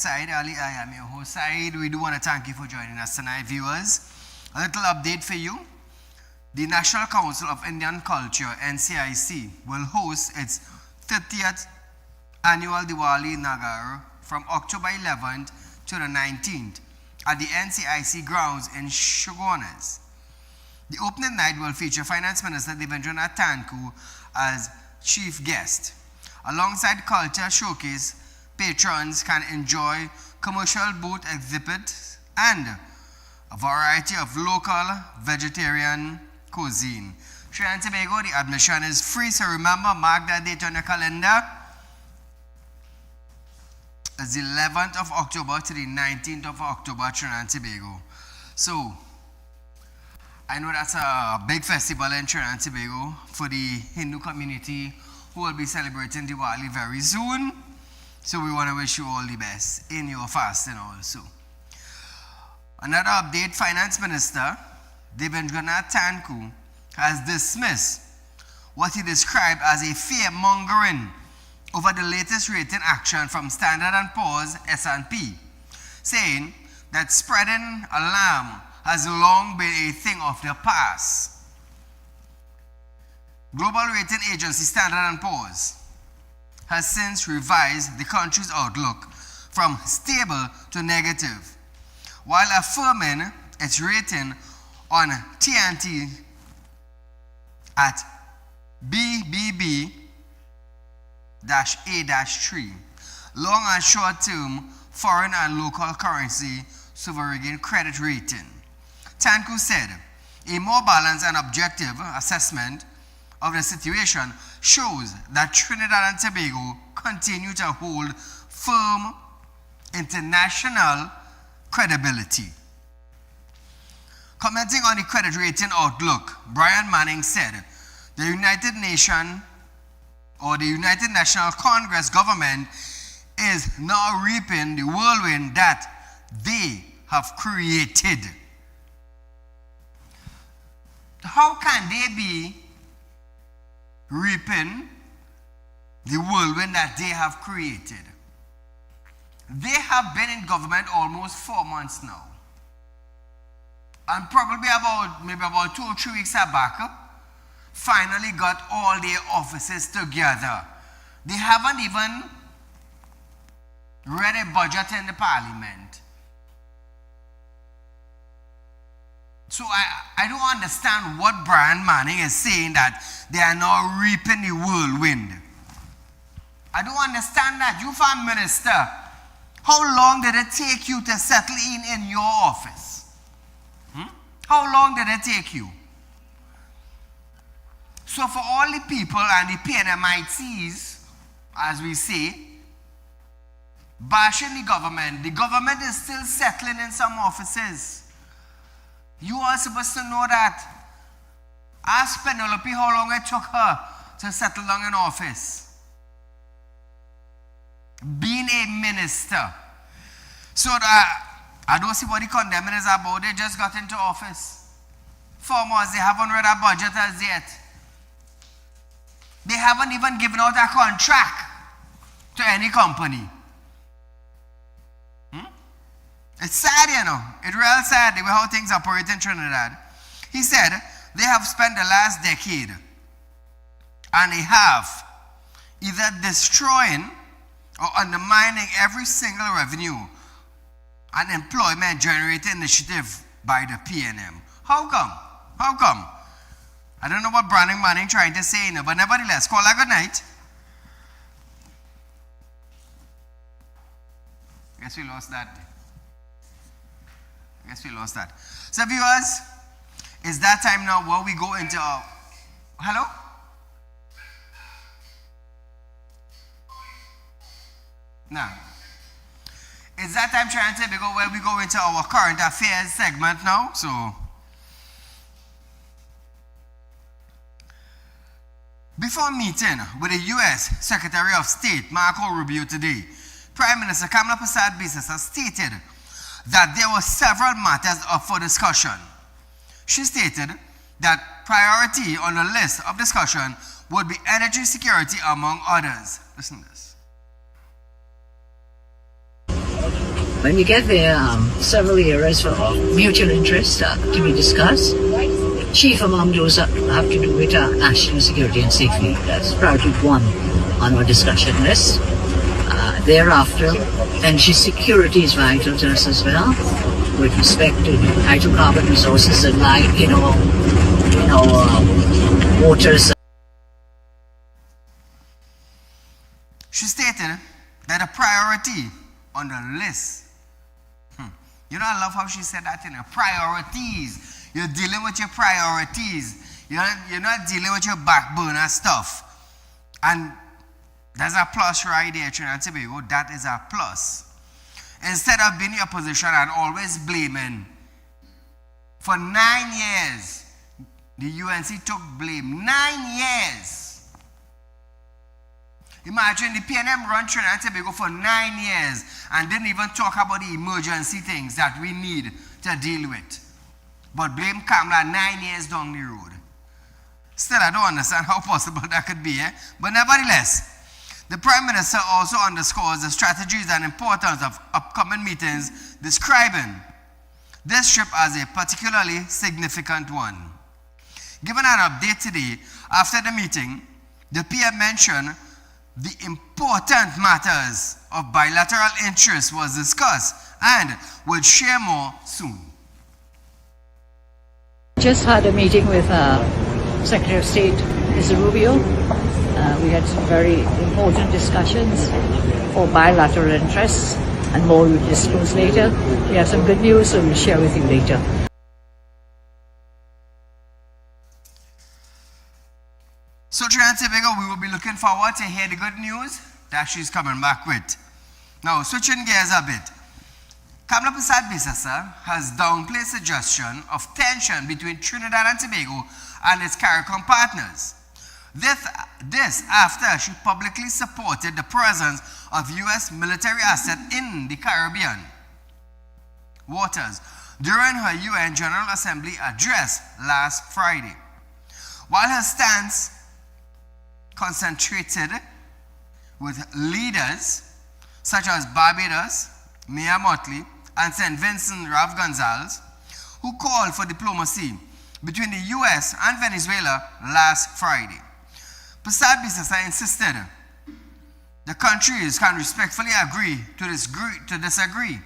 Saieed Ali. I am your host, Saeed. We do want to thank you for joining us tonight, viewers. A little update for you. The National Council of Indian Culture, NCIC, will host its 30th annual Diwali Nagar from October 11th to the 19th at the NCIC grounds in Shogunas. The opening night will feature Finance Minister Devendranath Thakur as chief guest. Alongside culture showcase, patrons can enjoy commercial booth exhibits and a variety of local vegetarian cuisine. Trinidad and Tobago, the admission is free, so remember, mark that date on your calendar. It's the 11th of October to the 19th of October, Trinidad and Tobago. So, I know that's a big festival in Trinidad and Tobago for the Hindu community who will be celebrating Diwali very soon. So we want to wish you all the best in your fasting also. Another update, Finance Minister Devendranath Thakur has dismissed what he described as a fear-mongering over the latest rating action from Standard & Poor's S&P, saying that spreading alarm has long been a thing of the past. Global rating agency Standard & Poor's has since revised the country's outlook from stable to negative, while affirming its rating on TNT at BBB-A-3, long and short-term foreign and local currency sovereign credit rating. Thakur said, a more balanced and objective assessment of the situation shows that Trinidad and Tobago continue to hold firm international credibility. Commenting on the credit rating outlook, Brian Manning said, the United National Congress government is now reaping the whirlwind that they have created. How can they be reaping the whirlwind that they have created? They have been in government almost 4 months now. And probably about 2 or 3 weeks back, finally got all their offices together. They haven't even read a budget in the Parliament. So I don't understand what Brian Manning is saying, that they are now reaping the whirlwind. I don't understand that. You, Farm Minister, how long did it take you to settle in your office? How long did it take you? So for all the people and the PNMITs, as we say, bashing the government is still settling in some offices. You are supposed to know that. Ask Penelope how long it took her to settle down in office. Being a minister. So I don't see what the condemning is about. They just got into office. 4 months, they haven't read a budget as yet. They haven't even given out a contract to any company. It's sad, you know. It's real sad the way how things operate in Trinidad. He said they have spent the last decade and a half either destroying or undermining every single revenue and employment generating initiative by the PNM. How come? How come? I don't know what Brian Manning trying to say, but nevertheless, call a good night. Guess we lost that. So viewers, it's that time now where we go into our... Hello? No. It's that time, trying to go where we go into our current affairs segment now. So, before meeting with the U.S. Secretary of State Marco Rubio today, Prime Minister Kamala Persad-Bissess has stated that there were several matters up for discussion. She stated that priority on the list of discussion would be energy security among others. Listen to this. When we get there, several areas of mutual interest to be discussed. Chief among those have to do with national security and safety. That's priority one on our discussion list. Thereafter, energy security is vital to us as well, with respect to hydrocarbon resources and light in our waters. She stated that a priority on the list. You know, I love how she said that, priorities. You're dealing with your priorities. You're not dealing with your back burner stuff. And there's a plus right there, Trinidad and Tobago. That is a plus. Instead of being in your position and always blaming, for 9 years, the UNC took blame. 9 years. Imagine the PNM run Trinidad and Tobago for 9 years and didn't even talk about the emergency things that we need to deal with. But blame Kamala 9 years down the road. Still, I don't understand how possible that could be, But nevertheless, the Prime Minister also underscores the strategies and importance of upcoming meetings, describing this trip as a particularly significant one. Given an update today, after the meeting, the PM mentioned the important matters of bilateral interest was discussed and will share more soon. Just had a meeting with Secretary of State, Mr. Rubio. We had some very important discussions for bilateral interests, and more we'll disclose later. We have some good news, so we'll share with you later. So Trinidad and Tobago, we will be looking forward to hear the good news that she's coming back with. Now, switching gears a bit. Kamala Persad-Bissessar has downplayed suggestion of tension between Trinidad and Tobago and its CARICOM partners. This after she publicly supported the presence of U.S. military assets in the Caribbean waters during her UN General Assembly address last Friday. While her stance concentrated with leaders such as Barbados, Mia Mottley, and St. Vincent Rav Gonzalez, who called for diplomacy between the U.S. and Venezuela last Friday. Persad-Bissessar insisted the countries can respectfully agree to disagree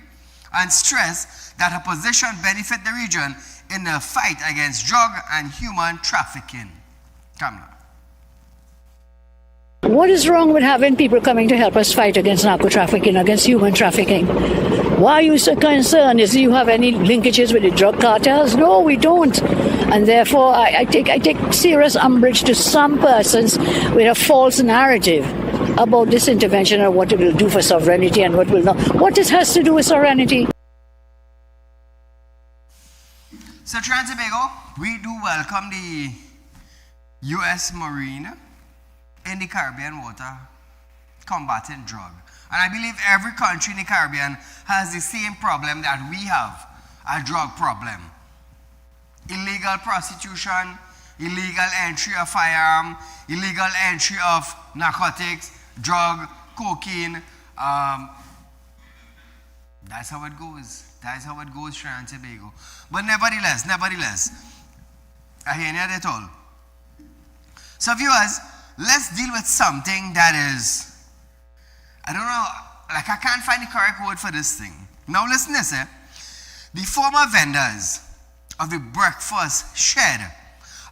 and stressed that her position benefit the region in the fight against drug and human trafficking. Kamala. What is wrong with having people coming to help us fight against narco trafficking, against human trafficking? Why are you so concerned? Is you have any linkages with the drug cartels? No, we don't. And therefore, I take serious umbrage to some persons with a false narrative about this intervention and what it will do for sovereignty and what will not. What this has to do with sovereignty? So, Trinidad and Tobago, we do welcome the U.S. Marine in the Caribbean water combating drug. And I believe every country in the Caribbean has the same problem that we have, a drug problem. Illegal prostitution, illegal entry of firearm, illegal entry of narcotics, drug, cocaine. That's how it goes. That's how it goes, Trinidad and Tobago. But nevertheless, I hear not at all. So viewers, let's deal with something that is, I don't know, like I can't find the correct word for this thing. Now listen to this, The former vendors of the breakfast shed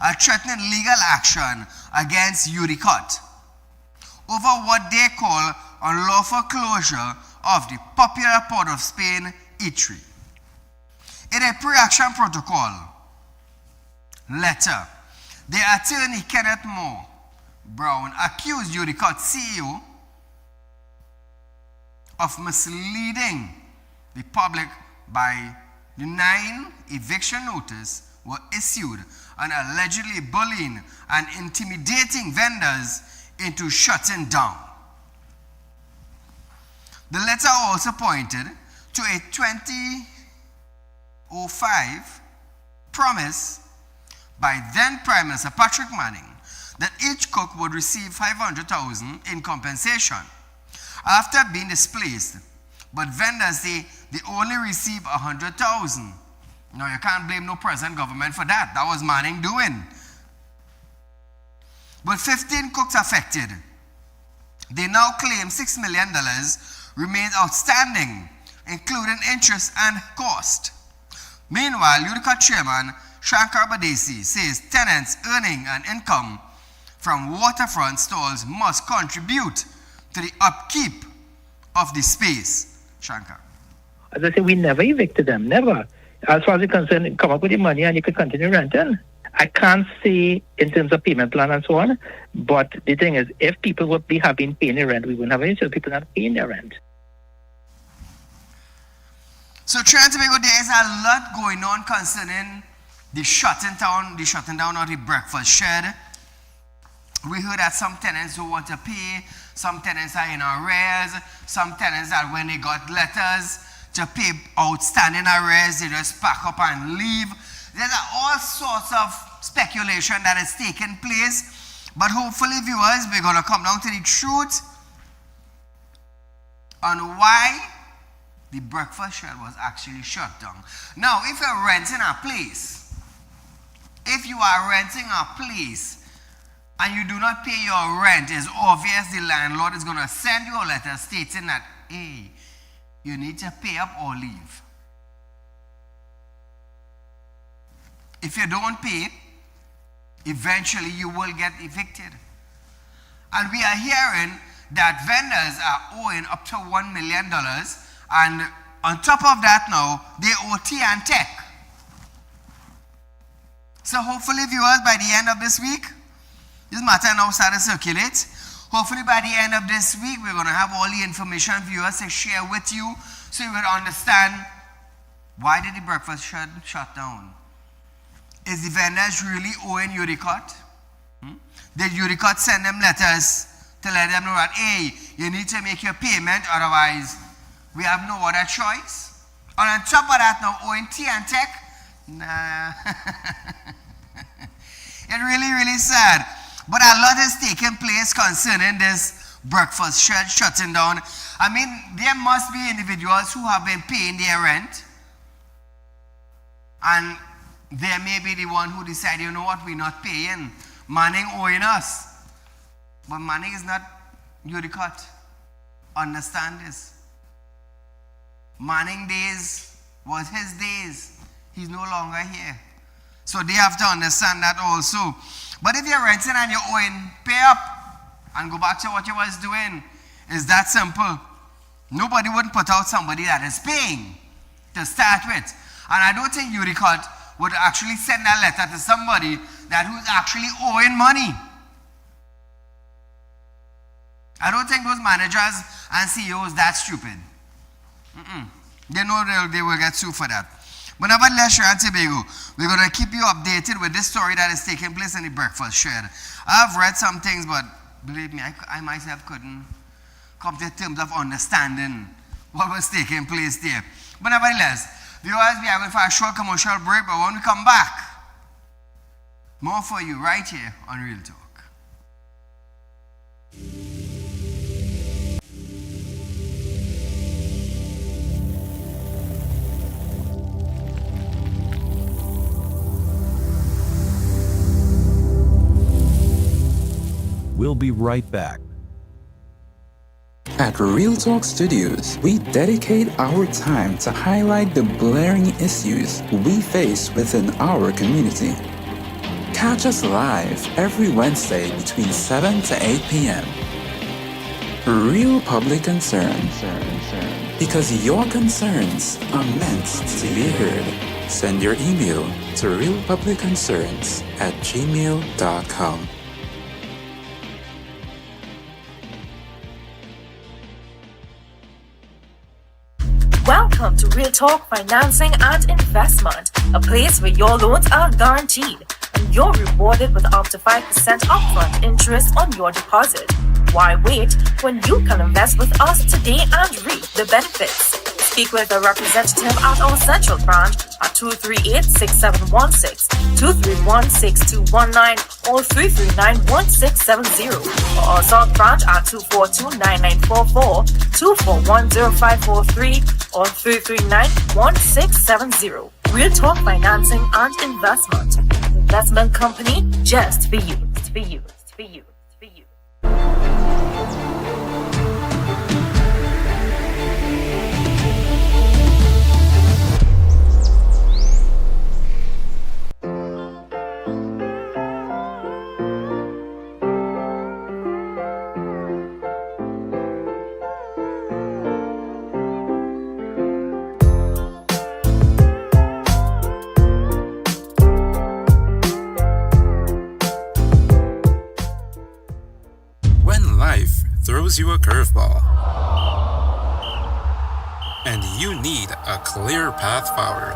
are threatening legal action against Udicot over what they call unlawful closure of the popular Port of Spain eatery. In a pre-action protocol letter, the attorney Kenneth Moore Brown accused Udicot CEO of misleading the public by the 9 eviction notices were issued and allegedly bullying and intimidating vendors into shutting down. The letter also pointed to a 2005 promise by then Prime Minister Patrick Manning that each cook would receive $500,000 in compensation after being displaced, but vendors say they only received 100,000. Now you can't blame no present government for that. That was Manning doing. But 15 cooks affected. They now claim $6 million remains outstanding, including interest and cost. Meanwhile, Utica Chairman Shankar Badesi says tenants earning an income from waterfront stalls must contribute to the upkeep of the space. Shankar. As I say, we never evicted them, never. As far as you're concerned, come up with the money and you could continue renting. I can't say in terms of payment plan and so on, but the thing is, if people would have been paying their rent, we wouldn't have any people not paying their rent. So Trinidad and Tobago, there is a lot going on concerning the shutting down of the breakfast shed. We heard that some tenants don't want to pay, some tenants are in arrears, some tenants that when they got letters to pay outstanding arrears, they just pack up and leave. There's all sorts of speculation that is taking place, but hopefully, viewers, we're going to come down to the truth on why the breakfast shed was actually shut down. Now, if you're renting a place, if you are renting a place and you do not pay your rent, it's obvious the landlord is going to send you a letter stating that, hey, you need to pay up or leave. If you don't pay, eventually you will get evicted. And we are hearing that vendors are owing up to $1 million, and on top of that now, they owe tea and tech. So hopefully, viewers, by the end of this week, this matter now started to circulate. Hopefully by the end of this week, we're going to have all the information viewers to share with you, so you will understand why did the breakfast shed shut down. Is the vendors really owing Utica? Did Utica send them letters to let them know that, hey, you need to make your payment, otherwise we have no other choice? And on top of that now, owing tea and tech? Nah. It's really, really sad. But a lot is taking place concerning this breakfast shed shutting down. I mean, there must be individuals who have been paying their rent, and there may be the one who decide, you know what, we're not paying. Manning owing us. But Manning is not Utica. Understand this. Manning days was his days. He's no longer here. So they have to understand that also. But if you're renting and you're owing, pay up and go back to what you was doing. It's that simple. Nobody would put out somebody that is paying to start with. And I don't think Utica would actually send a letter to somebody that who's actually owing money. I don't think those managers and CEOs that stupid. They know they will get sued for that. But nevertheless, Trinidad and Tobago, we're going to keep you updated with this story that is taking place in the breakfast shed. I've read some things, but believe me, I myself couldn't come to terms of understanding what was taking place there. But nevertheless, viewers, we are going for a short commercial break, but when we come back, more for you right here on Real Talk. We'll be right back. At Real Talk Studios, we dedicate our time to highlight the glaring issues we face within our community. Catch us live every Wednesday between 7 to 8 p.m. Real Public Concern. Because your concerns are meant to be heard. Send your email to realpublicconcerns@gmail.com. Welcome to Real Talk Financing and Investment, a place where your loans are guaranteed and you're rewarded with up to 5% upfront interest on your deposit. Why wait when you can invest with us today and reap the benefits? Speak with a representative at our central branch at 238-6716, 231-6219, or 339-1670, or our south branch at 242-9944, 241-0543, or 339-1670. Real Talk Financing and Investment. Investment company just for you. For you. For you. For you. Throws you a curveball, and you need a clear path forward.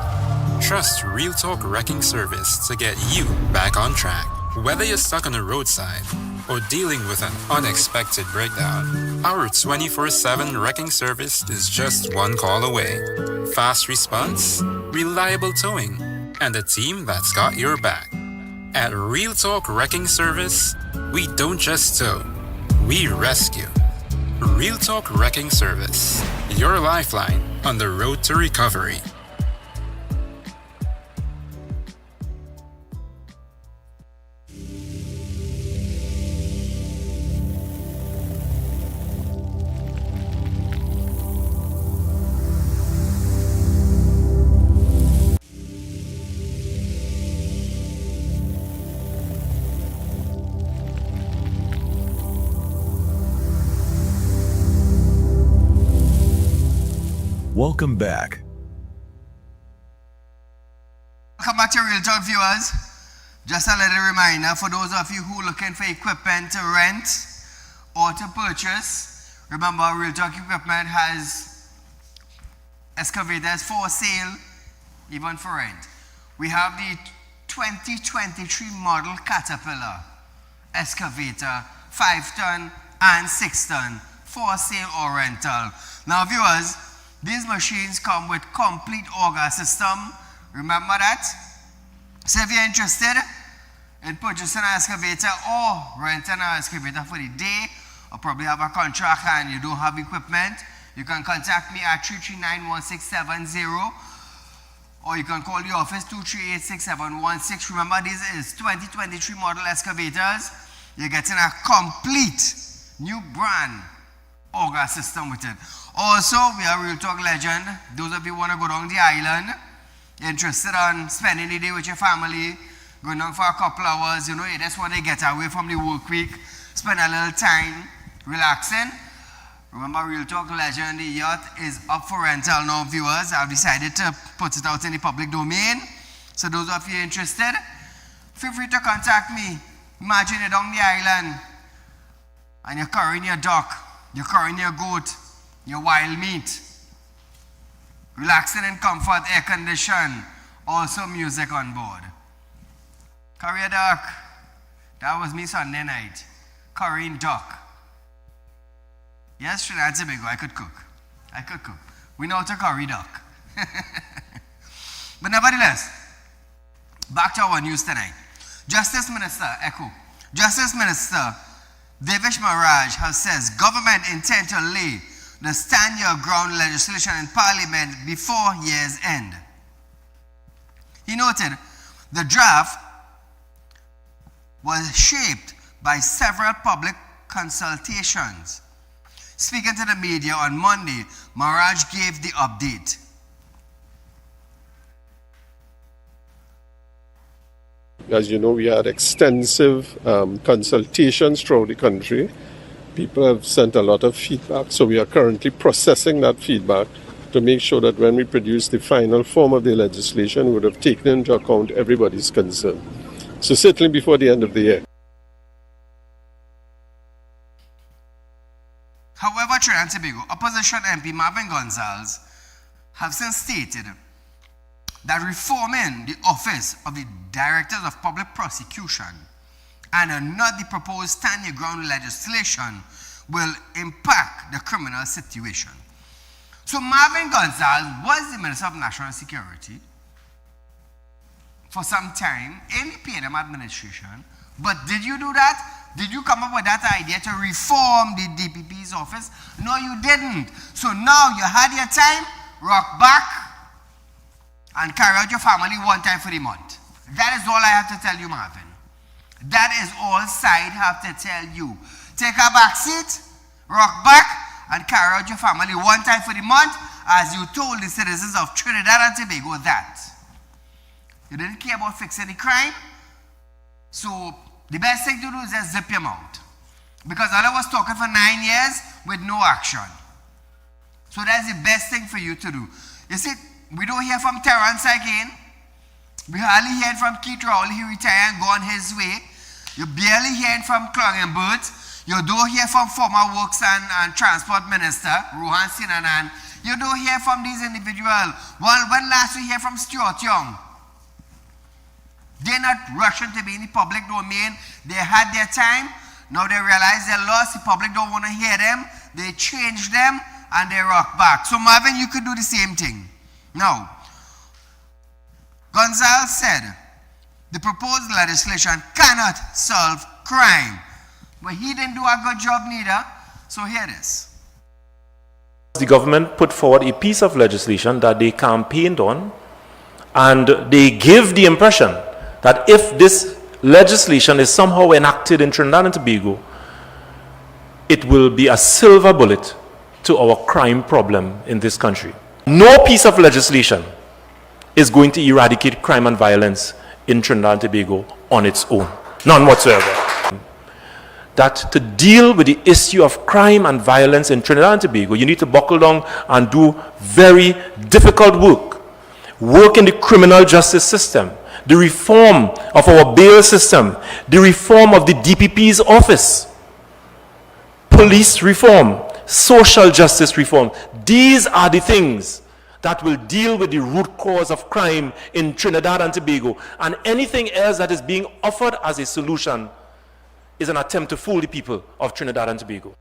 Trust Real Talk Wrecking Service to get you back on track. Whether you're stuck on the roadside or dealing with an unexpected breakdown, our 24/7 wrecking service is just one call away. Fast response, reliable towing, and a team that's got your back. At Real Talk Wrecking Service, we don't just tow, we rescue. Real Talk Wrecking Service, your lifeline on the road to recovery. Welcome back. Welcome back to Real Talk, viewers. Just a little reminder for those of you who are looking for equipment to rent or to purchase. Remember, Real Talk Equipment has excavators for sale, even for rent. We have the 2023 model Caterpillar excavator, 5-ton and 6-ton, for sale or rental. Now, viewers, these machines come with complete auger system. Remember that? So if you're interested in purchasing an excavator or renting an excavator for the day, or probably have a contract and you don't have equipment, you can contact me at 339-1670, or you can call the office 238-6716. Remember, this is 2023 model excavators. You're getting a complete new brand auger system with it. Also, we are Real Talk Legend. Those of you who want to go down the island, interested in spending the day with your family, going down for a couple hours, you know, you just want to get away from the work week, spend a little time relaxing. Remember, Real Talk Legend, the yacht is up for rental now, viewers. I've decided to put it out in the public domain. So those of you interested, feel free to contact me. Imagine you're down the island and you're carrying your duck, you're carrying your goat, your wild meat, relaxing in comfort, air condition, also music on board. Curry a duck. That was me Sunday night. Currying duck. Yes, Trinidad and Tobago, I could cook. We know how to curry duck. But nevertheless, back to our news tonight. Justice Minister Devish Maharaj has says government intend to lay the stand your ground legislation in Parliament before year's end. He noted the draft was shaped by several public consultations. Speaking to the media on Monday, Maharaj gave the update. As you know, we had extensive consultations throughout the country. People have sent a lot of feedback, so we are currently processing that feedback to make sure that when we produce the final form of the legislation, we would have taken into account everybody's concern. So certainly before the end of the year. However, Trinidad and Tobago Opposition MP Marvin Gonzalez have since stated that reforming the office of the Directors of Public Prosecution and not the proposed stand your ground legislation will impact the criminal situation. So Marvin Gonzalez was the Minister of National Security for some time in the PNM administration. But did you do that? Did you come up with that idea to reform the DPP's office? No, you didn't. So now you had your time, rock back, and carry out your family one time for the month. That is all I have to tell you, Marvin. That is all side have to tell you. Take a back seat, rock back, and carry out your family one time for the month, as you told the citizens of Trinidad and Tobago that. You didn't care about fixing the crime, so the best thing to do is just zip your mouth. Because Allah was talking for 9 years with no action. So that's the best thing for you to do. You see, we don't hear from Terrence again. We hardly hear from Keith Rowley. He retired and gone his way. You're barely hearing from Clungenbert. You don't hear from former Works and Transport Minister, Rohan Sinanan. You don't hear from these individuals. Well, when last we hear from Stuart Young? They're not rushing to be in the public domain. They had their time. Now they realize they're lost. The public don't want to hear them. They change them and they rock back. So Marvin, you could do the same thing. Now, Gonzalez said the proposed legislation cannot solve crime. But he didn't do a good job neither. So here it is. The government put forward a piece of legislation that they campaigned on, and they gave the impression that if this legislation is somehow enacted in Trinidad and Tobago, it will be a silver bullet to our crime problem in this country. No piece of legislation is going to eradicate crime and violence in Trinidad and Tobago on its own. None whatsoever. That to deal with the issue of crime and violence in Trinidad and Tobago, you need to buckle down and do very difficult work. Work in the criminal justice system, the reform of our bail system, the reform of the DPP's office, police reform, social justice reform. These are the things that will deal with the root cause of crime in Trinidad and Tobago. And anything else that is being offered as a solution is an attempt to fool the people of Trinidad and Tobago.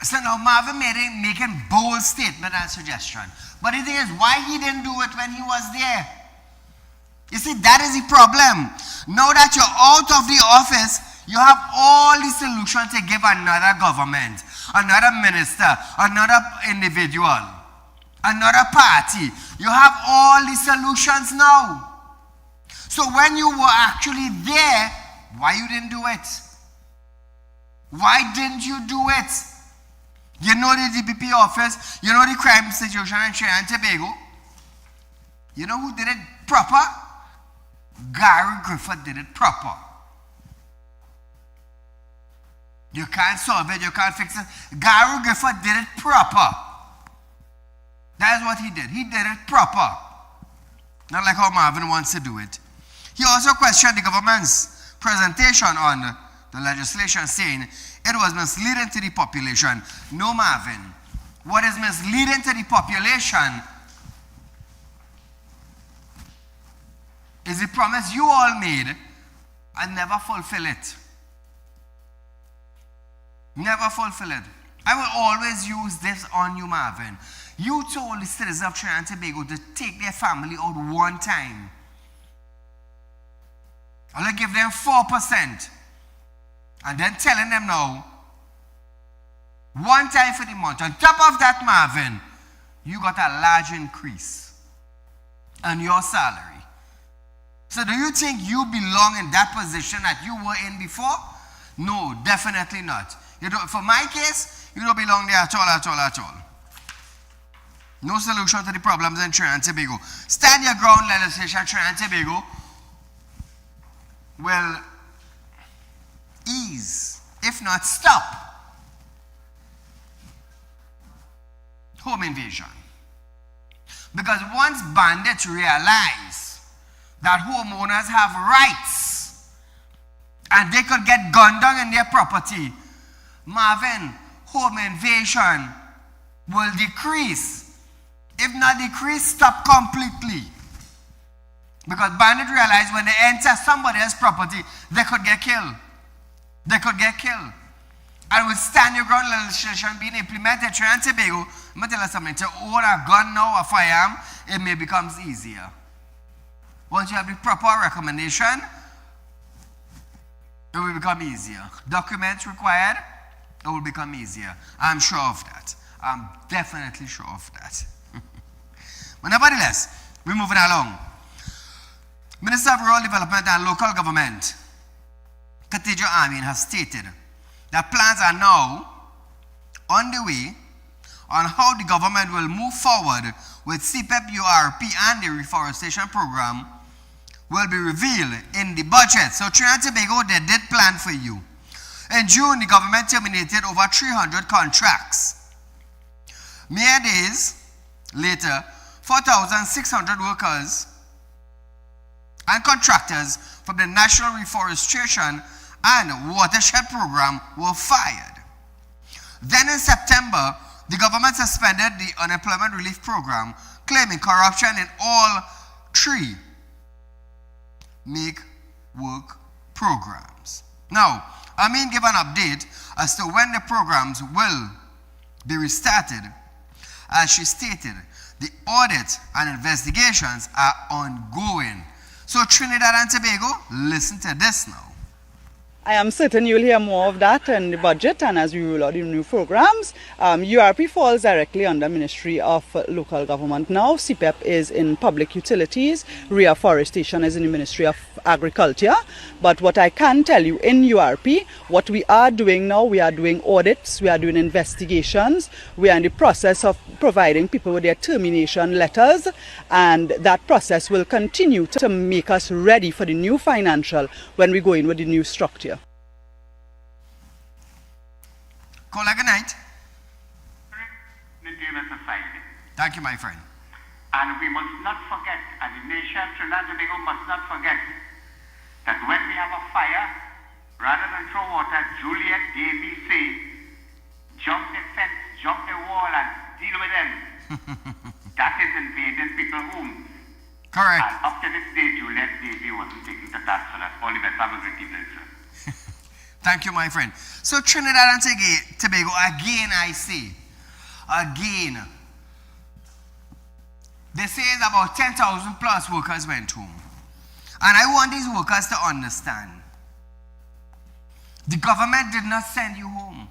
So now Marvin making bold statement and suggestion. But the thing is, why he didn't do it when he was there? You see, that is the problem. Now that you're out of the office, you have all the solutions to give another government, another minister, another individual, another party. You have all the solutions now. So when you were actually there, why you didn't do it? Why didn't you do it? You know the DPP office, you know the crime situation in Trinidad and Tobago. You know who did it proper? Gary Griffith did it proper. You can't solve it, you can't fix it. Gary Griffith did it proper. That is what he did. He did it proper. Not like how Marvin wants to do it. He also questioned the government's presentation on the legislation, saying it was misleading to the population. No, Marvin. What is misleading to the population is the promise you all made and never fulfill it. Never fulfill it. I will always use this on you, Marvin. You told the citizens of Trinidad and Tobago to take their family out one time. I'll give them 4%. And then telling them now, one time for the month. On top of that, Marvin, you got a large increase on your salary. So do you think you belong in that position that you were in before? No, definitely not. You don't, for my case, you don't belong there at all, at all, at all. No solution to the problems in Trinidad and Tobago. Stand your ground legislation in Trinidad and Tobago will ease, if not stop, home invasion. Because once bandits realize that homeowners have rights and they could get gunned down in their property, Marvin, home invasion will decrease. If not decrease, stop completely. Because bandits realize when they enter somebody else's property, they could get killed. They could get killed. And with stand your ground legislation being implemented, Trinidad and Tobago, I'm going to tell you something, to own a gun now, a firearm, it may become easier. Once you have the proper recommendation, it will become easier. Documents required, it will become easier. I'm sure of that. I'm definitely sure of that. But nevertheless, we're moving along. Minister of Rural Development and Local Government, Khadija Amin, has stated that plans are now on the way on how the government will move forward with CPEP URP and the reforestation program will be revealed in the budget. So Trinidad and Tobago, they did plan for you. In June, the government terminated over 300 contracts. Mere days later, 4,600 workers and contractors from the National Reforestation and Watershed Program were fired. Then in September, the government suspended the Unemployment Relief Program, claiming corruption in all three make work programs. Now, Amin gave an update as to when the programs will be restarted. As she stated, the audit and investigations are ongoing. So Trinidad and Tobago, listen to this now. I am certain you'll hear more of that in the budget and as we roll out the new programs. URP falls directly under Ministry of Local Government now. CPEP is in Public Utilities. Reforestation is in the Ministry of Agriculture. But what I can tell you in URP, what we are doing now, we are doing audits, we are doing investigations. We are in the process of providing people with their termination letters, and that process will continue to make us ready for the new financial when we go in with the new structure. Caller, good night. Thank you, my friend. And we must not forget, and the nation, Trinidad and Tobago must not forget, that when we have a fire, rather than throw water, Juliet Davy say, jump the fence, jump the wall, and deal with them. That is invading people's homes. Correct. And up to this day, Juliet Davy wasn't taken to task for that. All the best. Have a great evening, sir. Thank you, my friend. So Trinidad and Tobago, again I say, again, they say about 10,000 plus workers went home. And I want these workers to understand, the government did not send you home.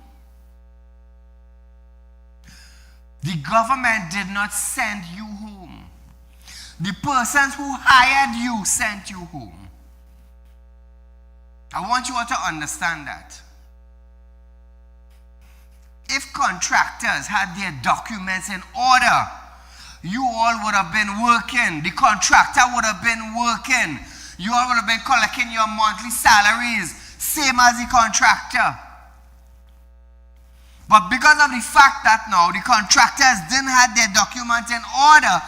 The government did not send you home. The persons who hired you sent you home. I want you all to understand that. If contractors had their documents in order, you all would have been working. The contractor would have been working. You all would have been collecting your monthly salaries, same as the contractor. But because of the fact that now the contractors didn't have their documents in order,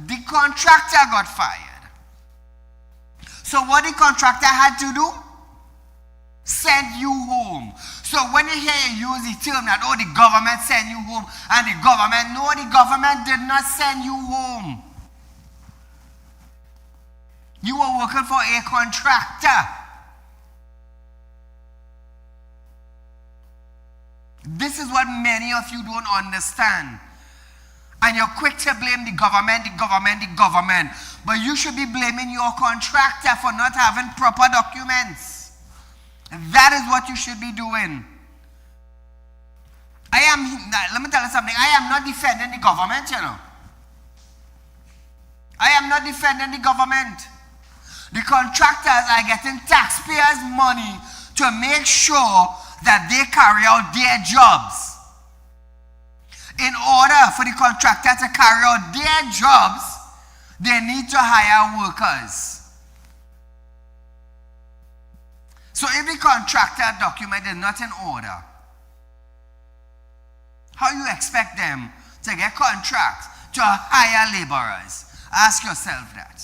the contractor got fired. So what the contractor had to do? Send you home. So when you hear you use the term that, oh, the government sent you home, and the government, no, the government did not send you home. You were working for a contractor. This is what many of you don't understand. And you're quick to blame the government, the government, the government. But you should be blaming your contractor for not having proper documents. That is what you should be doing. Let me tell you something. I am not defending the government, you know. I am not defending the government. The contractors are getting taxpayers' money to make sure that they carry out their jobs. In order for the contractor to carry out their jobs, they need to hire workers. So if the contractor document is not in order, how you expect them to get contracts to hire laborers? Ask yourself that.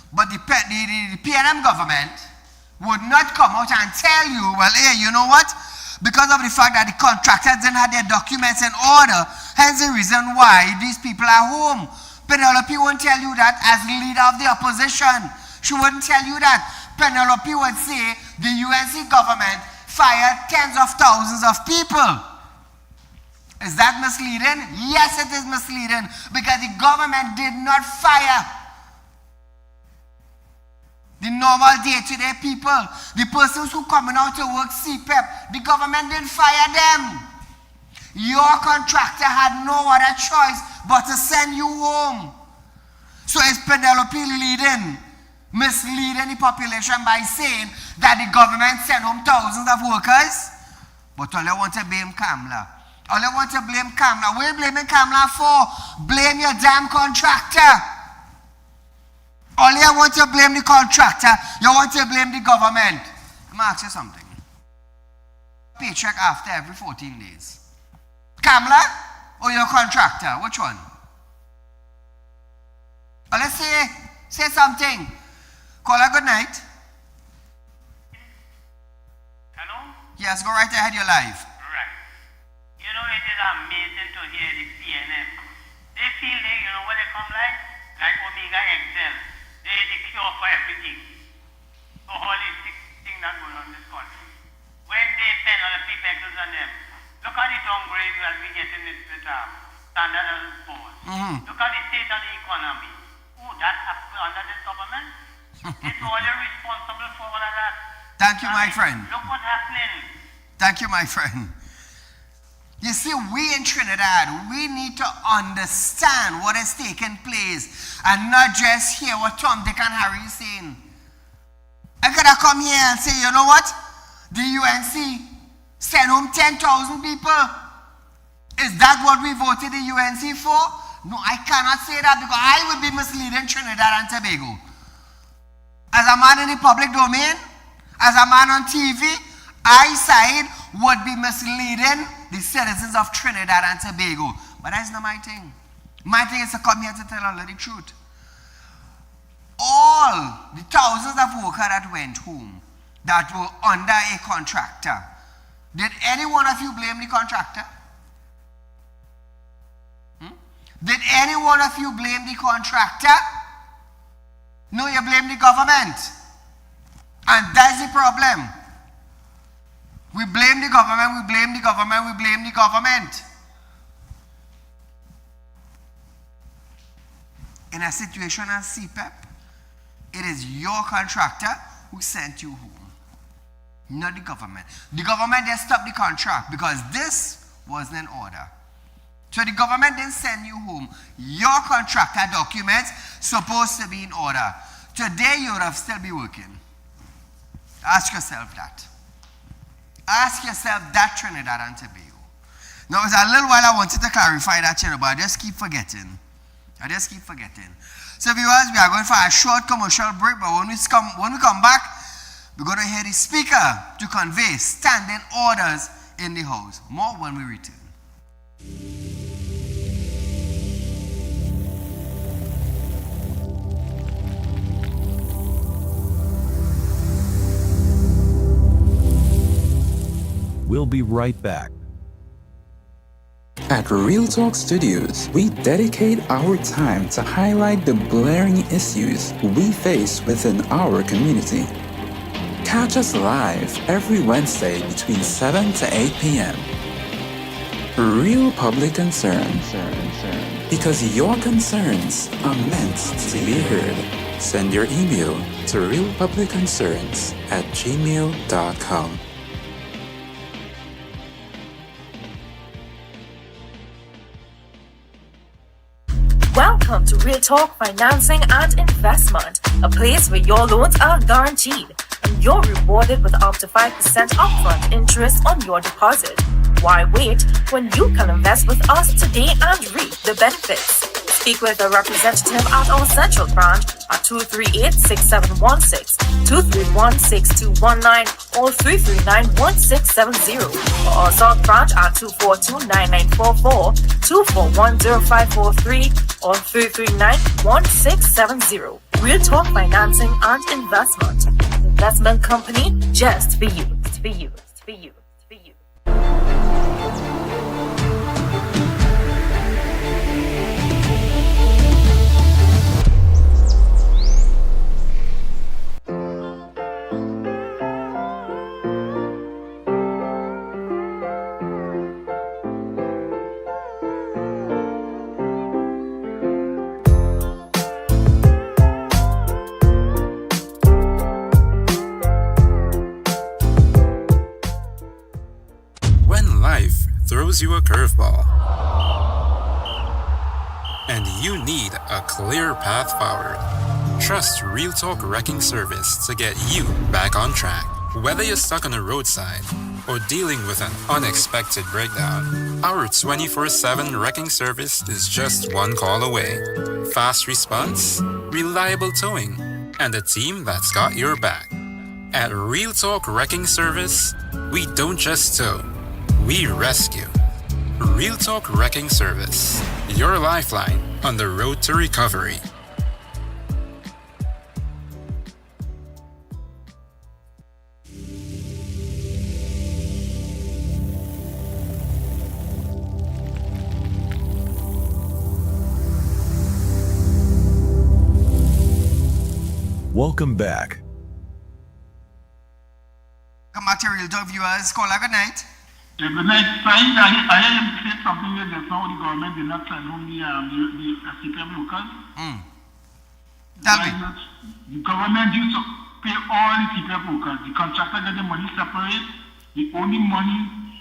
But the PNM government would not come out and tell you, well, hey, you know what? Because of the fact that the contractors didn't have their documents in order, hence the reason why these people are home. Penelope won't tell you that as leader of the opposition. She wouldn't tell you that. Penelope would say the UNC government fire tens of thousands of people. Is that misleading? Yes, it is misleading because the government did not fire the normal day-to-day people. The persons who coming out to work CPEP, the government didn't fire them. Your contractor had no other choice but to send you home. So is Penelope misleading the population by saying that the government sent home thousands of workers? But all I want to blame Kamla. All I want to blame Kamla. What are you blaming Kamla for? Blame your damn contractor. All you want to blame the contractor, you want to blame the government. Let me ask you something. Paycheck after every 14 days. Kamla or your contractor? Which one? Or let's say something. Call her good night. Hello? Yes, go right ahead, you're live. Right. You know, it is amazing to hear the CNN. They feel what they come like Omega Excel. They are the cure for everything. For all these things that go on in this country. When they spend all the prefectures on them, look at the downgrade that we get in this Standard and Poor's. Look at the state of the economy. Oh, that's under this government? It's all responsible for all of that. Thank you, my friend. Look what's happening. Thank you, my friend. You see, we in Trinidad, we need to understand what is taking place and not just hear what Tom, Dick, and Harry is saying. I could have come here and say, you know what? The UNC sent home 10,000 people. Is that what we voted the UNC for? No, I cannot say that because I would be misleading Trinidad and Tobago. As a man in the public domain, as a man on TV, I, Saieed, would be misleading the citizens of Trinidad and Tobago. But that's not my thing. My thing is to come here to tell all the truth. All the thousands of workers that went home, that were under a contractor, did any one of you blame the contractor? Did any one of you blame the contractor? No, you blame the government. And that's the problem. We blame the government, we blame the government, we blame the government. In a situation as CPEP, it is your contractor who sent you home, not the government. The government just stopped the contract because this wasn't in order. So the government didn't send you home. Your contractor documents supposed to be in order. Today you would have still be working. Ask yourself that. Ask yourself that, Trinidad and Tobago. Now, it's a little while I wanted to clarify that, but I just keep forgetting. So, viewers, we are going for a short commercial break, but when we come back, we're going to hear the speaker to convey standing orders in the house. More when we return. We'll be right back. At Real Talk Studios, we dedicate our time to highlight the blaring issues we face within our community. Catch us live every Wednesday between 7 to 8 p.m. Real Public Concern. Because your concerns are meant to be heard. Send your email to realpublicconcerns@gmail.com. Welcome to Real Talk Financing and Investment, a place where your loans are guaranteed and you're rewarded with up to 5% upfront interest on your deposit. Why wait when you can invest with us today and reap the benefits? Speak with a representative at our central branch at 238-6716, 231-6219, or 339-1670, or our south branch at 242-9944, 241-0543, or 339-1670. Real Talk Financing and Investment. Investment company just for you. For you. For you. For you. throws you a curveball. And you need a clear path forward. Trust Real Talk Wrecking Service to get you back on track. Whether you're stuck on the roadside or dealing with an unexpected breakdown, our 24/7 wrecking service is just one call away. Fast response, reliable towing, and a team that's got your back. At Real Talk Wrecking Service, we don't just tow, we rescue. Real Talk Wrecking Service, your lifeline on the road to recovery. Welcome back. Come back to Real Talk viewers. Call good night. Good night. Saeed, I am saying something that just now the government did not send home the CPM workers. Tell me. The government used to pay all the CPM workers. The contractor get the money separate. The only money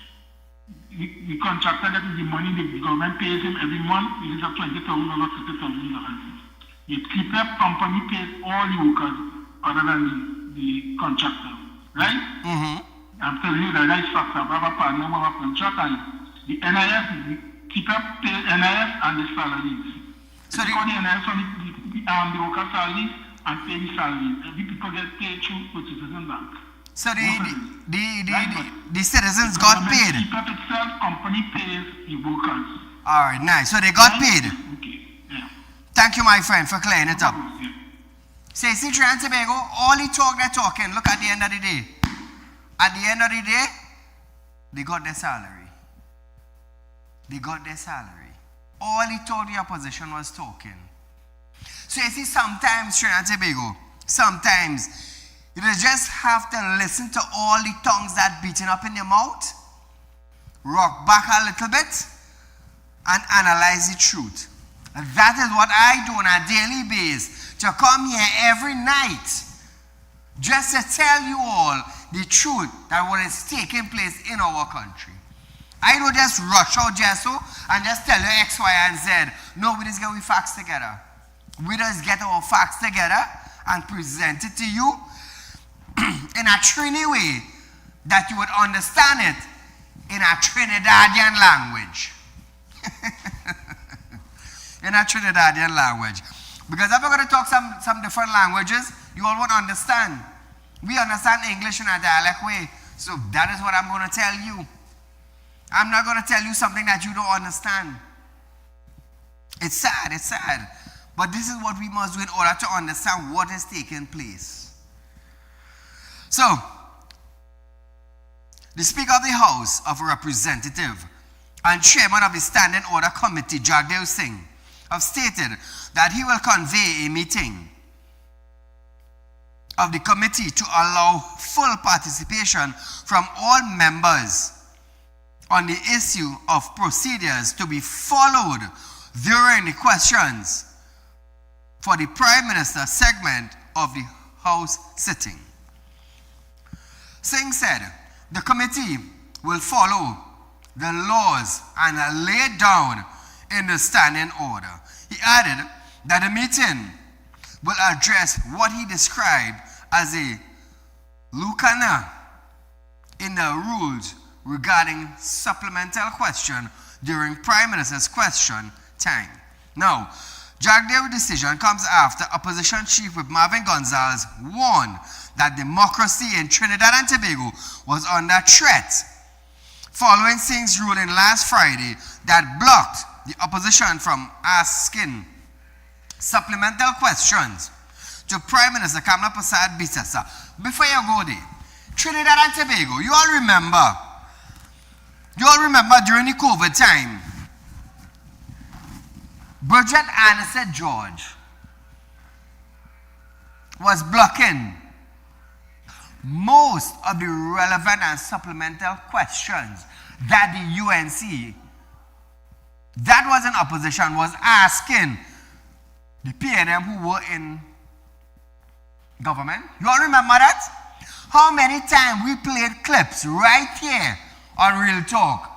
the contractor gets the money the government pays him every month. It is a $20,000, $50,000. The CPM company pays all the workers other than the contractor. Right? I'm telling you that is fact. I have a partner, I have a contract, and the NIS, keep up the NIS and the salaries. So they call the NIS on the worker salaries and pay the salaries. Every people get paid through Citizen Bank. So the citizens got paid. Keep up itself, company pays the workers. All right, nice. So they got paid. Okay, yeah. Thank you, my friend, for clearing it up. Say, see, Trinidad and Tobago, all the talk they're talking, look at the end of the day. At the end of the day, they got their salary. They got their salary. All he told the opposition was talking. So you see, sometimes, Trinidad and Tobago, sometimes you just have to listen to all the tongues that beating up in your mouth, rock back a little bit, and analyze the truth. And that is what I do on a daily basis, to come here every night, just to tell you all the truth that what is taking place in our country. I don't just rush out just so and just tell you X, Y, and Z. No, we just get our facts together. We just get our facts together and present it to you in a Trini way that you would understand it in a Trinidadian language. In a Trinidadian language. Because if we're going to talk some different languages, you all won't understand. We understand English in a dialect way. So that is what I'm going to tell you. I'm not going to tell you something that you don't understand. It's sad, it's sad. But this is what we must do in order to understand what is taking place. So, the Speaker of the House of Representatives and Chairman of the Standing Order Committee, Jagdev Singh, have stated that he will convey a meeting of the committee to allow full participation from all members on the issue of procedures to be followed during the questions for the Prime Minister segment of the House sitting. Singh said the committee will follow the laws and laid down in the standing order. He added that the meeting will address what he described as a lacuna in the rules regarding supplemental question during Prime Minister's question time. Now, Jagdev's decision comes after Opposition Chief Whip Marvin Gonzalez warned that democracy in Trinidad and Tobago was under threat following Singh's ruling last Friday that blocked the opposition from asking supplemental questions to Prime Minister Kamla Prasad Bisasa. Before you go there, Trinidad and Tobago, you all remember during the COVID time, Bridget Anderson George was blocking most of the relevant and supplemental questions that the UNC, that was in opposition, was asking the PNM who were in government. You all remember that? How many times we played clips right here on Real Talk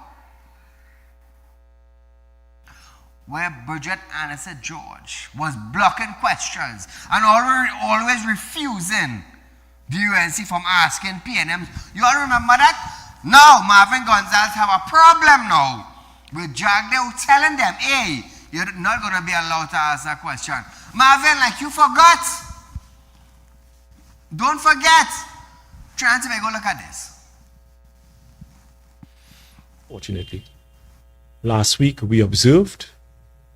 where Bridget Annette George was blocking questions and always refusing the UNC from asking PNM. You all remember that? Now, Marvin Gonzalez have a problem now with Jagdeo telling them, hey, you're not going to be allowed to ask that question. Marvin, like you forgot. Don't forget. Trying to go look at this. Fortunately, last week we observed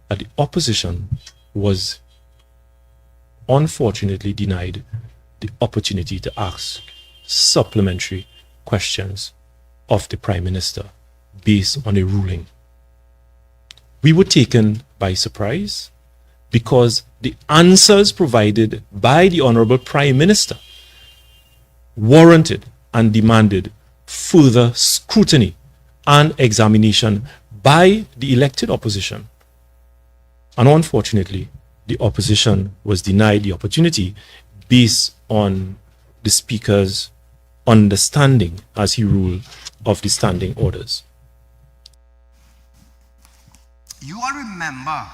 that the opposition was unfortunately denied the opportunity to ask supplementary questions of the Prime Minister based on a ruling. We were taken by surprise because the answers provided by the Honorable Prime Minister warranted and demanded further scrutiny and examination by the elected opposition. And unfortunately, the opposition was denied the opportunity based on the Speaker's understanding, as he ruled, of the standing orders. You all remember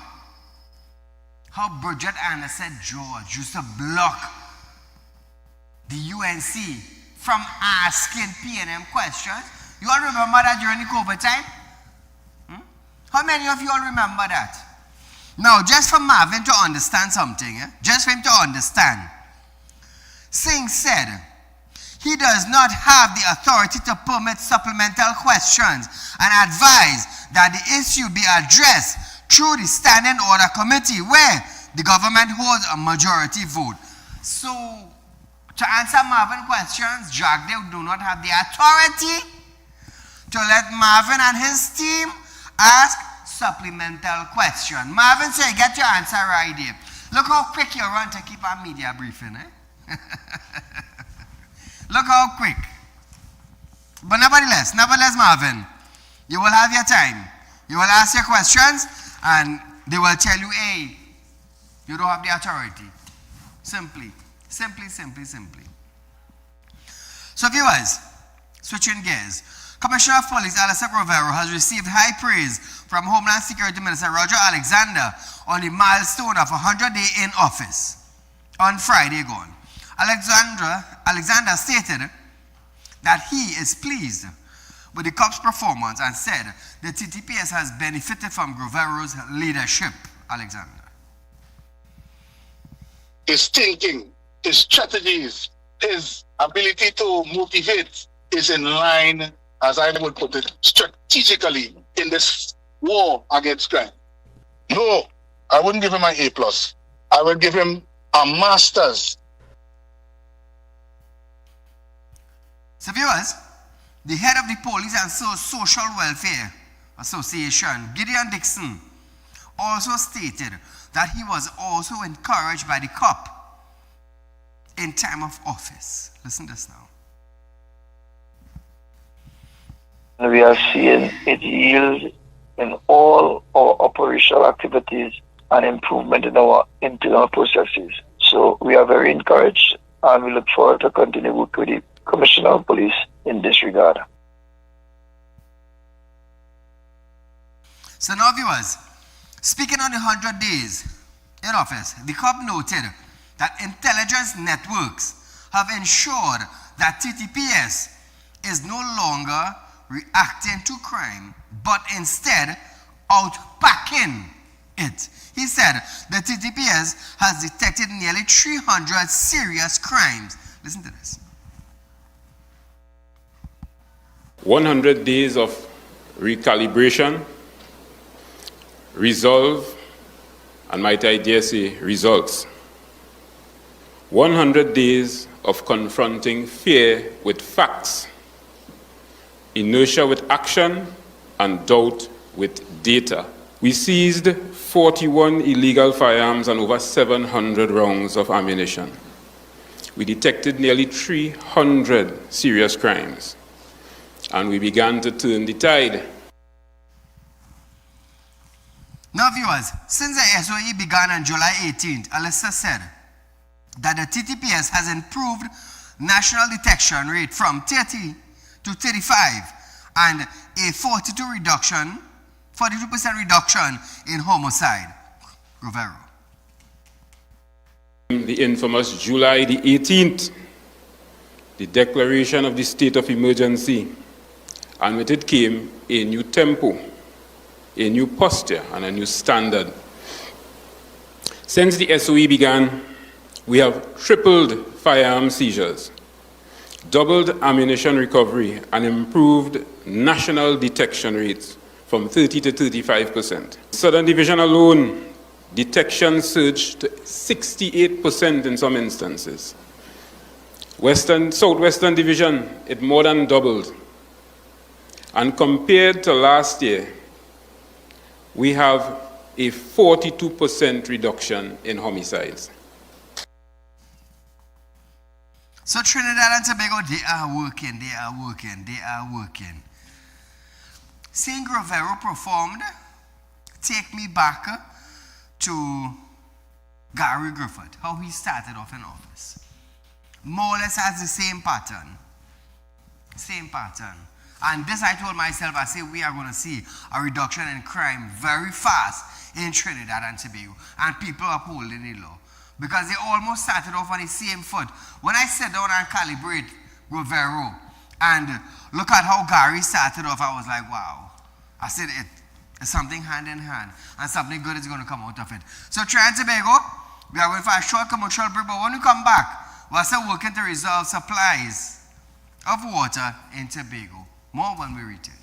how Bridget Annette George used to block the UNC from asking PNM questions? You all remember that during the COVID time? How many of you all remember that? Now, just for Marvin to understand something, just for him to understand, Singh said he does not have the authority to permit supplemental questions and advise that the issue be addressed through the Standing Order Committee where the government holds a majority vote. So, to answer Marvin's questions, Jagdeo do not have the authority to let Marvin and his team ask supplemental question. Marvin say, get your answer right here. Look how quick you run to keep our media briefing, Look how quick. But nevertheless, Marvin, you will have your time. You will ask your questions and they will tell you, hey, you don't have the authority. Simply. So viewers, switching gears. Commissioner of Police Alessa Rovero has received high praise from Homeland Security Minister Roger Alexander on the milestone of 100-day in office on Friday gone. Alexander stated that he is pleased with the COP's performance and said the TTPS has benefited from Rovero's leadership. Alexander. His thinking, his strategies, his ability to motivate is in line, as I would put it, strategically in this war against crime. No, I wouldn't give him an A+. I would give him a master's. So viewers, the head of the Police and Social Welfare Association, Gideon Dixon, also stated that he was also encouraged by the COP in time of office. Listen to this now. We are seeing it yield in all our operational activities and improvement in our internal processes. So we are very encouraged and we look forward to continue work with the Commissioner of Police in this regard. So now viewers, speaking on the 100 days in office, the COP noted that intelligence networks have ensured that TTPS is no longer reacting to crime, but instead outpacking it. He said the TTPS has detected nearly 300 serious crimes. Listen to this. 100 days of recalibration, resolve, and might I dare say, results. 100 days of confronting fear with facts, inertia with action, and doubt with data. We seized 41 illegal firearms and over 700 rounds of ammunition. We detected nearly 300 serious crimes, and we began to turn the tide. Now viewers, since the SOE began on July 18th, Alessa said that the TTPS has improved national detection rate from 30 to 35 and a 42% reduction 42% reduction in homicide. Rovero. The infamous July the 18th, the declaration of the state of emergency, and with it came a new tempo, a new posture, and a new standard. Since the SOE began, we have tripled firearm seizures, doubled ammunition recovery, and improved national detection rates from 30 to 35%. Southern Division alone, detection surged to 68% in some instances. Southwestern Division, it more than doubled. And compared to last year, we have a 42% reduction in homicides. So Trinidad and Tobago, they are working. Seeing Rovero performed, take me back to Gary Griffith, how he started off in office. More or less has the same pattern. And this I told myself, I say we are going to see a reduction in crime very fast in Trinidad and Tobago. And people upholding the law. Because they almost started off on the same foot. When I sat down and calibrate Rovero and look at how Gary started off, I was like, wow. I said it's something hand in hand. And something good is going to come out of it. So Trinidad and Tobago, we are going for a short commercial break. But when we come back, we're still working to resolve supplies of water in Tobago. More when we return.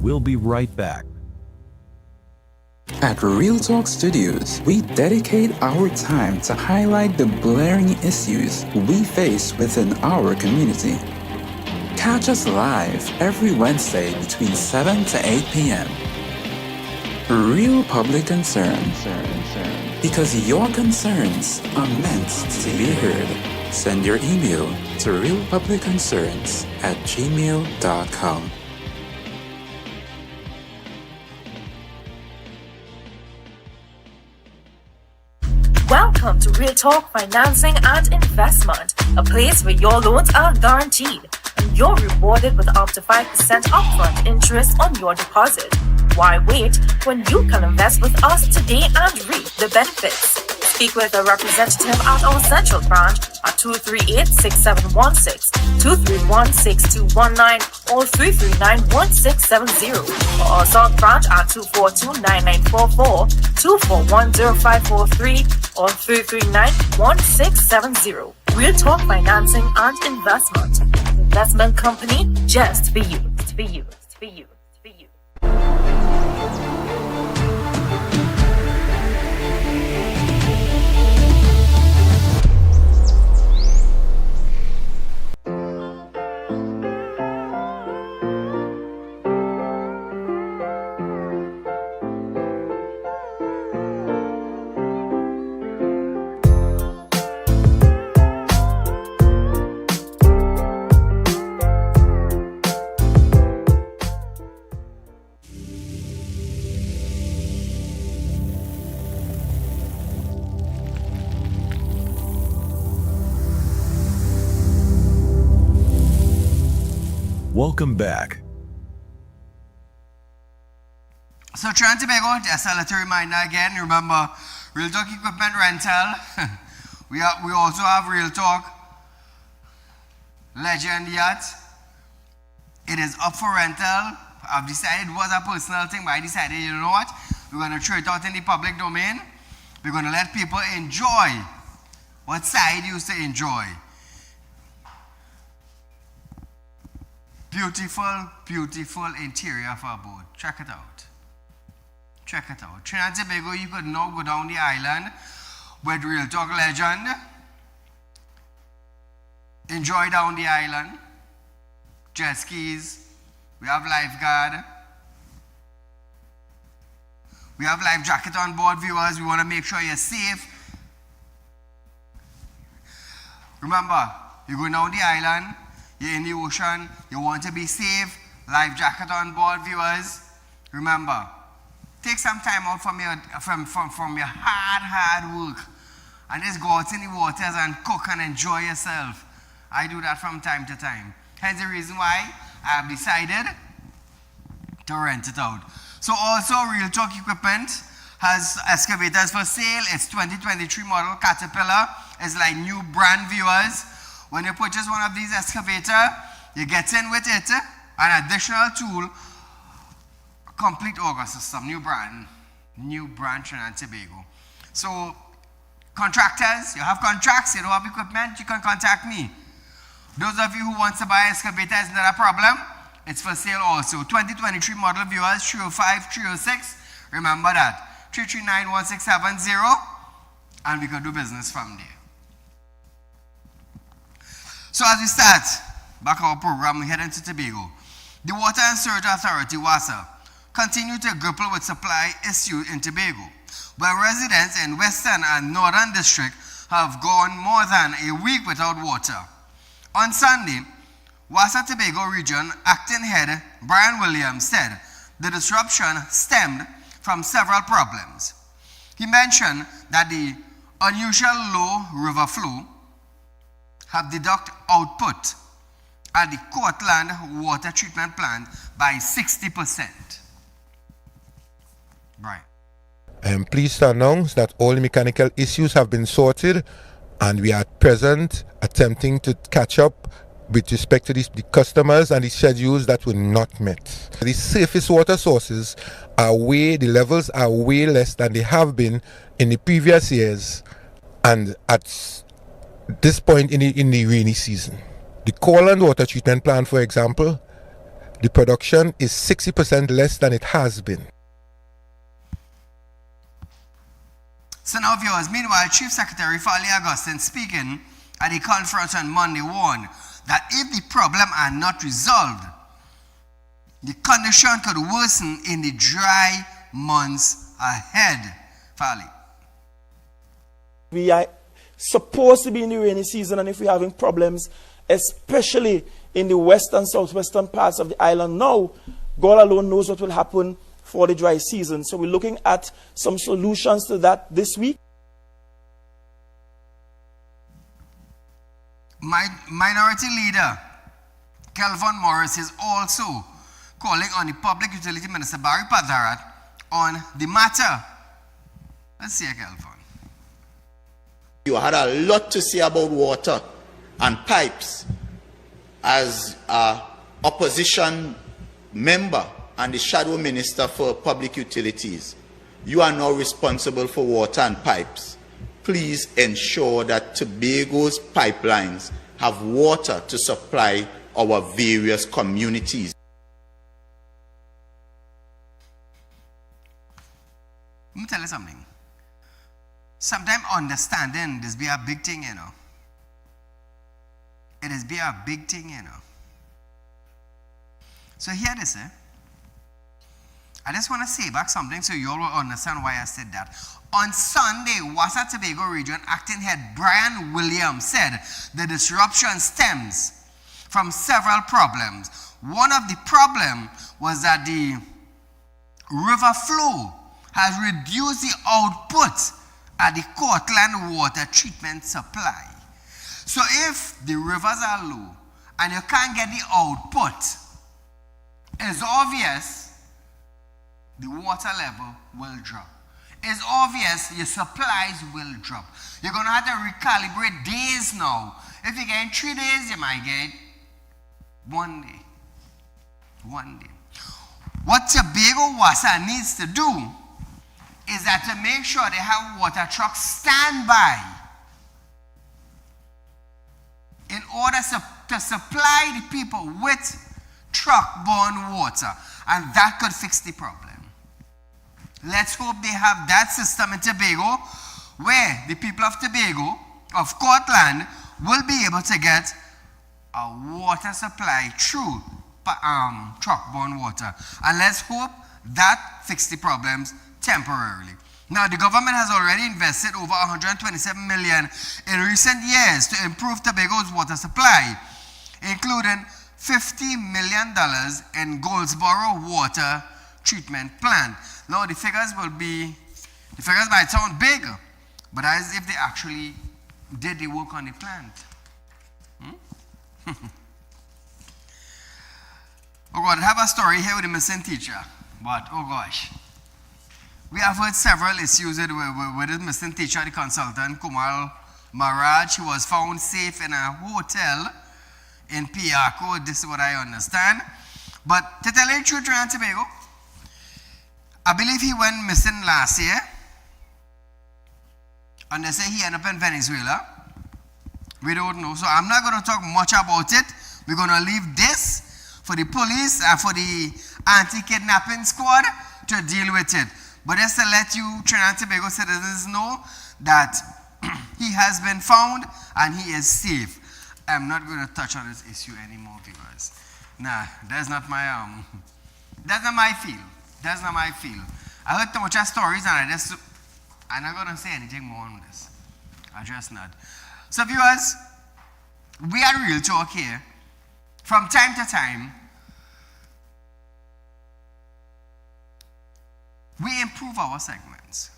We'll be right back. At Real Talk Studios, we dedicate our time to highlight the blaring issues we face within our community. Catch us live every Wednesday between 7 to 8 p.m. Real Public Concern. Because your concerns are meant to be heard. Send your email to realpublicconcerns@gmail.com. Welcome to Real Talk Financing and Investment, a place where your loans are guaranteed and you're rewarded with up to 5% upfront interest on your deposit. Why wait when you can invest with us today and reap the benefits? Speak with a representative at our central branch at 238-6716, 231-6219, or 339-1670, or our south branch at 242-9944, 241-0543, or 339-1670. Real Talk Financing and Investment. Investment company just for you. Welcome back. So Trinidad and Tobago, just a little reminder again. Remember, Real Talk Equipment Rental. we also have Real Talk Legend Yacht. It is up for rental. I've decided it was a personal thing, but I decided, you know what? We're going to throw it out in the public domain. We're going to let people enjoy what Saieed used to enjoy. Beautiful interior for a boat. Check it out. Trinidad and Tobago, you could now go down the island with Real Talk Legend. Enjoy down the island. Jet skis. We have lifeguard. We have life jacket on board, viewers. We want to make sure you're safe. Remember, you're going down the island. You're in the ocean, you want to be safe, life jacket on board, viewers. Remember, take some time out from your hard work and just go out in the waters and cook and enjoy yourself. I do that from time to time. Hence the reason why I have decided to rent it out. So also Real Talk Equipment has excavators for sale. It's 2023 model Caterpillar. It's like new brand viewers. When you purchase one of these excavator, you get in with it an additional tool, complete auger system, new brand Trinidad and Tobago. So contractors, you have contracts, you don't have equipment, you can contact me. Those of you who want to buy excavator is not a problem. It's for sale also. 2023 model viewers, 305, 306. Remember that. 339-1670. And we can do business from there. So as we start back our program, we head into Tobago. The Water and Sewage Authority, WASA, continue to grapple with supply issue in Tobago, where residents in Western and Northern District have gone more than a week without water. On Sunday, WASA Tobago Region Acting Head Brian Williams said the disruption stemmed from several problems. He mentioned that the unusual low river flow have deducted output at the Cortland water treatment plant by 60%. Right. I am pleased to announce that all mechanical issues have been sorted and we are at present attempting to catch up with respect to the customers and the schedules that were not met. The surface water sources the levels are way less than they have been in the previous years and at this point in the rainy season. The Cortland water treatment plant, for example, the production is 60% less than it has been. So now viewers, meanwhile, Chief Secretary Farley Augustine speaking at a conference on Monday warned that if the problem are not resolved, the condition could worsen in the dry months ahead. Farley. We are supposed to be in the rainy season, and if we're having problems, especially in the western, southwestern parts of the island now, God alone knows what will happen for the dry season. So we're looking at some solutions to that this week. Minority Leader Kelvin Morris is also calling on the Public Utility Minister Barry Padharat on the matter. Let's see, Kelvin. You had a lot to say about water and pipes as an opposition member and the shadow minister for public utilities. You are now responsible for water and pipes. Please ensure that Tobago's pipelines have water to supply our various communities. Let me tell you something. Sometimes understanding this be a big thing, you know. It is be a big thing, you know. So here this, I just want to say back something so you all will understand why I said that. On Sunday, WASA Tobago Region Acting Head Brian Williams said the disruption stems from several problems. One of the problems was that the river flow has reduced the output at the Cortland water treatment supply. So if the rivers are low and you can't get the output, it's obvious the water level will drop. It's obvious your supplies will drop. You're going to have to recalibrate days now. If you get 3 days, you might get 1 day. 1 day. What Tobago WASA needs to do is that to make sure they have water trucks stand by in order to supply the people with truck-borne water, and that could fix the problem. Let's hope they have that system in Tobago where the people of Tobago, of Cortland, will be able to get a water supply through truck-borne water. And let's hope that fixes the problems temporarily. Now, the government has already invested over $127 million in recent years to improve Tobago's water supply, including $50 million in Goldsboro Water treatment plant. Now the figures might sound big, but as if they actually did the work on the plant. Oh God, I have a story here with a missing teacher, but oh gosh. We have heard several issues with the missing teacher, the consultant, Kumal Maharaj. He was found safe in a hotel in Piaco. This is what I understand. But to tell you the truth, Trinidad and Tobago, I believe he went missing last year. And they say he ended up in Venezuela. We don't know. So I'm not going to talk much about it. We're going to leave this for the police and for the anti-kidnapping squad to deal with it. But just to let you Trinidad and Tobago citizens know that he has been found and he is safe. I'm not going to touch on this issue anymore, viewers. Nah, that's not my feel. That's not my feel. I heard too much stories and I'm not going to say anything more on this. I just not. So viewers, we are Real Talk here. From time to time, we improve our segments.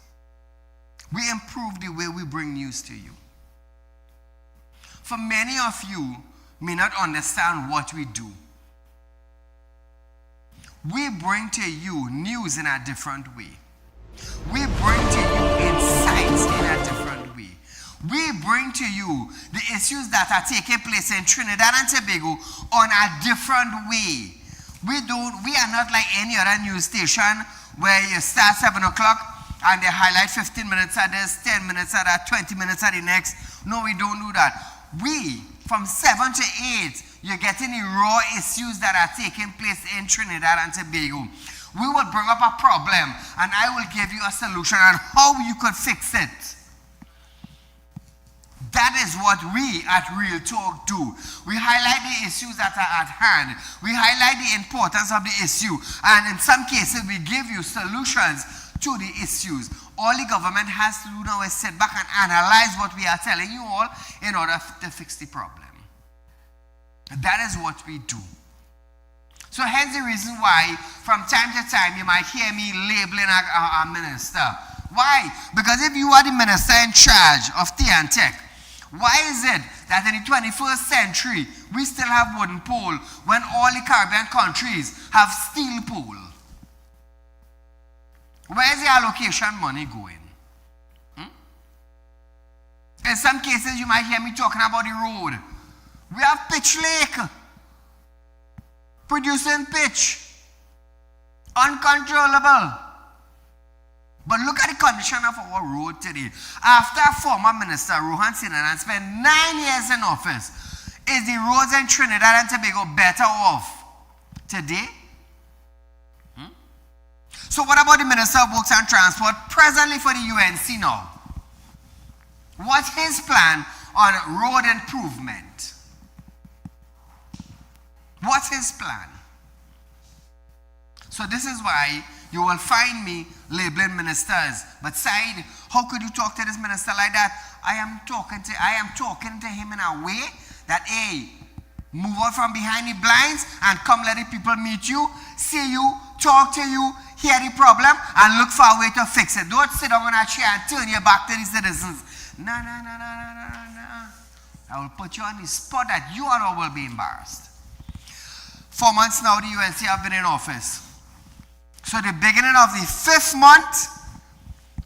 We improve the way we bring news to you. For many of you may not understand what we do. We bring to you news in a different way. We bring to you insights in a different way. We bring to you the issues that are taking place in Trinidad and Tobago on a different way. We are not like any other news station where you start 7 o'clock and they highlight 15 minutes at this, 10 minutes at that, 20 minutes at the next. No, we don't do that. We, from 7 to 8, you're getting the raw issues that are taking place in Trinidad and Tobago. We will bring up a problem and I will give you a solution on how you could fix it. That is what we at Real Talk do. We highlight the issues that are at hand. We highlight the importance of the issue. And in some cases, we give you solutions to the issues. All the government has to do now is sit back and analyze what we are telling you all in order to fix the problem. That is what we do. So hence the reason why from time to time you might hear me labeling a minister. Why? Because if you are the minister in charge of tea and tech, why is it that in the 21st century we still have wooden pole when all the Caribbean countries have steel pole? Where's the allocation money going? In some cases you might hear me talking about the road. We have Pitch Lake producing pitch, uncontrollable. But look at the condition of our road today. After former Minister Rohan Sinanan spent 9 years in office, is the roads in Trinidad and Tobago better off today? So what about the Minister of Works and Transport presently for the UNC now? What's his plan on road improvement? What's his plan? So this is why you will find me labeling ministers. But Said, how could you talk to this minister like that? I am talking to him in a way that, hey, move out from behind the blinds and come let the people meet you, see you, talk to you, hear the problem, and look for a way to fix it. Don't sit down on a chair and turn your back to the citizens. No. I will put you on the spot that you and all will be embarrassed. 4 months now the UNC have been in office. So the beginning of the 5th month,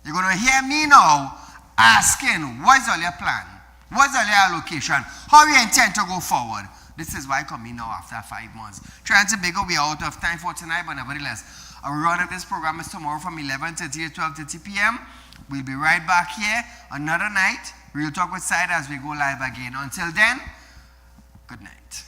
you're going to hear me now asking, what's all your plan? What's all your allocation? How you intend to go forward? This is why I come in now after 5 months. Trinidad and Tobago, we are out of time for tonight, but nevertheless, our run of this program is tomorrow from 11:30 to 12:30 p.m. We'll be right back here another night. Real Talk with Said as we go live again. Until then, good night.